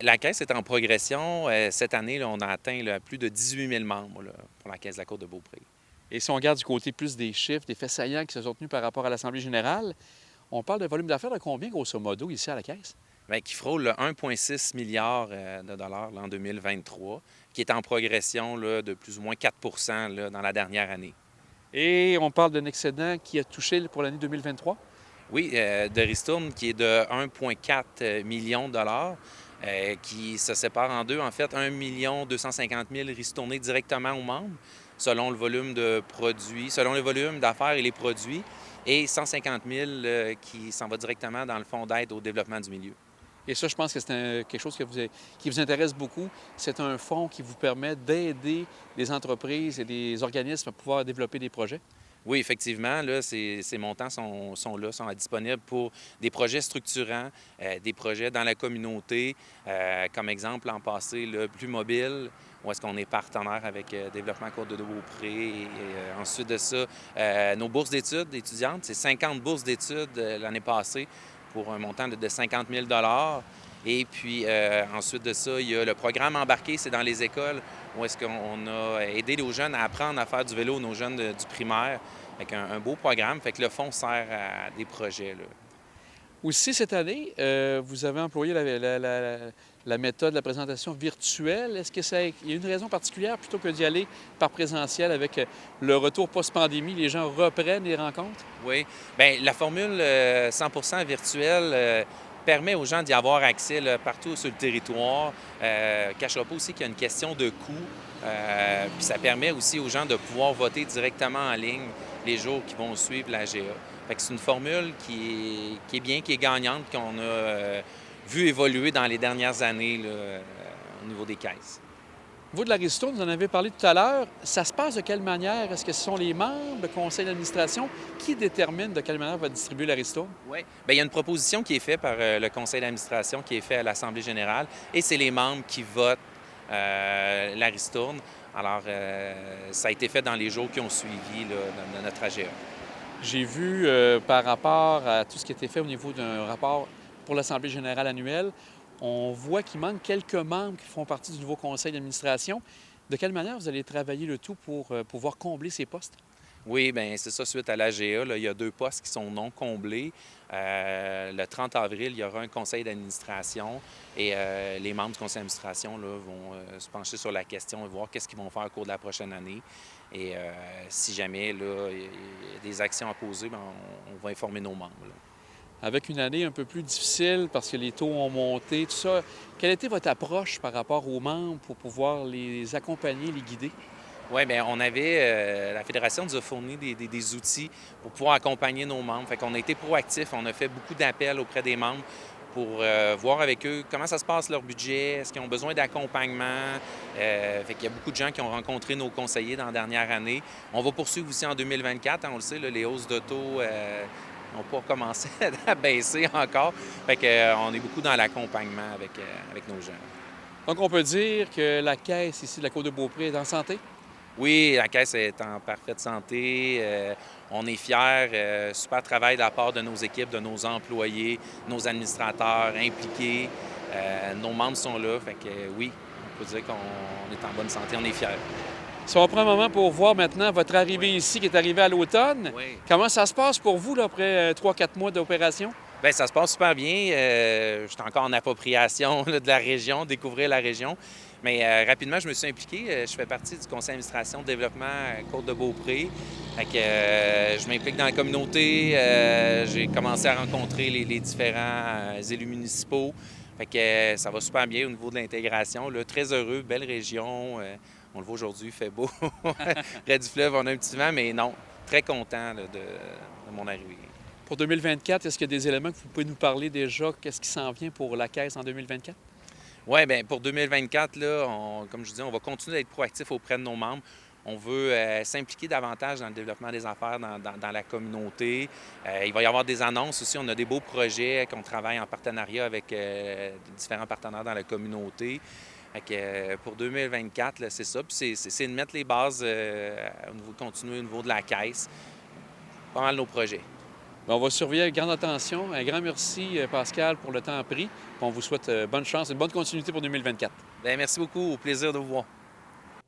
La Caisse est en progression. Cette année, là, on a atteint là, plus de 18 000 membres là, pour la Caisse de la Côte-de-Beaupré. Et si on regarde du côté plus des chiffres, des faits saillants qui se sont tenus par rapport à l'Assemblée générale, on parle de volume d'affaires de combien, grosso modo, ici à la Caisse? Bien, qui frôle le 1,6 milliard de dollars là, en 2023, qui est en progression là, de plus ou moins 4 là, dans la dernière année. Et on parle d'un excédent qui a touché pour l'année 2023? Oui, de ristourne qui est de 1,4 million de dollars, qui se sépare en deux. En fait, 1 250 000 ristournés directement aux membres, selon le volume de produits, selon le volume d'affaires et les produits, et 150 000 qui s'en va directement dans le fonds d'aide au développement du milieu. Et ça, je pense que c'est quelque chose qui vous intéresse beaucoup. C'est un fonds qui vous permet d'aider les entreprises et les organismes à pouvoir développer des projets. Oui, effectivement, là, ces montants sont là, sont disponibles pour des projets structurants, des projets dans la communauté, comme exemple l'an passé, le Plus Mobile, où est-ce qu'on est partenaire avec Développement Côte-de-Beaupré. Et, ensuite de ça, nos bourses d'études étudiantes, c'est 50 bourses d'études l'année passée pour un montant de 50 000 $. Et puis, ensuite de ça, il y a le programme embarqué, c'est dans les écoles, où est-ce qu'on a aidé nos jeunes à apprendre à faire du vélo, nos jeunes du primaire, avec un beau programme. Fait que le fonds sert à des projets, là. Aussi, cette année, vous avez employé la méthode de la présentation virtuelle. Est-ce qu'il y a une raison particulière plutôt que d'y aller par présentiel avec le retour post-pandémie, les gens reprennent les rencontres? Oui. Bien, la formule 100 virtuelle permet aux gens d'y avoir accès là, partout sur le territoire. Cachera pas aussi qu'il y a une question de coût. Puis ça permet aussi aux gens de pouvoir voter directement en ligne les jours qui vont suivre la GA. Fait que c'est une formule qui est bien, qui est gagnante, qu'on a vu évoluer dans les dernières années là, au niveau des caisses. Vous, de la ristourne, vous en avez parlé tout à l'heure. Ça se passe de quelle manière? Est-ce que ce sont les membres, le conseil d'administration qui déterminent de quelle manière va distribuer la ristourne? Oui. Bien, il y a une proposition qui est faite par le conseil d'administration, qui est faite à l'Assemblée générale, et c'est les membres qui votent la ristourne. Alors, ça a été fait dans les jours qui ont suivi là, dans notre AGA. J'ai vu par rapport à tout ce qui a été fait au niveau d'un rapport pour l'Assemblée générale annuelle, on voit qu'il manque quelques membres qui font partie du nouveau conseil d'administration. De quelle manière vous allez travailler le tout pour pouvoir combler ces postes? Oui, bien, c'est ça, suite à l'AGA, là, il y a 2 postes qui sont non comblés. Le 30 avril, il y aura un conseil d'administration et les membres du conseil d'administration là, vont se pencher sur la question et voir qu'est-ce qu'ils vont faire au cours de la prochaine année. Et si jamais là, il y a des actions à poser, bien, on va informer nos membres, là. Avec une année un peu plus difficile parce que les taux ont monté, tout ça, quelle était votre approche par rapport aux membres pour pouvoir les accompagner, les guider? Oui, bien, on avait, la Fédération nous a fourni des outils pour pouvoir accompagner nos membres. Fait qu'on a été proactifs, on a fait beaucoup d'appels auprès des membres pour voir avec eux comment ça se passe leur budget, est-ce qu'ils ont besoin d'accompagnement. Fait qu'il y a beaucoup de gens qui ont rencontré nos conseillers dans la dernière année. On va poursuivre aussi en 2024, hein, on le sait, là, les hausses de taux n'ont pas commencé à baisser encore. Fait qu'on est beaucoup dans l'accompagnement avec nos jeunes. Donc, on peut dire que la caisse ici de la Côte-de-Beaupré est en santé? Oui, la caisse est en parfaite santé. On est fiers. Super travail de la part de nos équipes, de nos employés, nos administrateurs impliqués. Nos membres sont là. Fait que oui, on peut dire qu'on est en bonne santé. On est fiers. Si on prend un moment pour voir maintenant votre arrivée ici, qui est arrivée à l'automne, Oui. comment ça se passe pour vous là, après 3-4 mois d'opération? Bien, ça se passe super bien. Je suis encore en appropriation là, de la région, découvrir la région. Mais rapidement, je me suis impliqué. Je fais partie du conseil d'administration de développement Côte-de-Beaupré. Fait que je m'implique dans la communauté. J'ai commencé à rencontrer les différents élus municipaux. Fait que ça va super bien au niveau de l'intégration. Là, très heureux, belle région. On le voit aujourd'hui, il fait beau. Près du fleuve, on a un petit vent, mais non, très content là, de mon arrivée. Pour 2024, est-ce qu'il y a des éléments que vous pouvez nous parler déjà? Qu'est-ce qui s'en vient pour la caisse en 2024? Oui, bien, pour 2024, là, comme je dis, on va continuer d'être proactif auprès de nos membres. On veut s'impliquer davantage dans le développement des affaires dans la communauté. Il va y avoir des annonces aussi. On a des beaux projets qu'on travaille en partenariat avec différents partenaires dans la communauté. Fait que, pour 2024, là, c'est ça. Puis c'est de mettre les bases, continuer au niveau de la caisse. Pas mal nos projets. Bien, on va surveiller avec grande attention. Un grand merci, Pascal, pour le temps pris. On vous souhaite bonne chance et une bonne continuité pour 2024. Bien, merci beaucoup. Au plaisir de vous voir.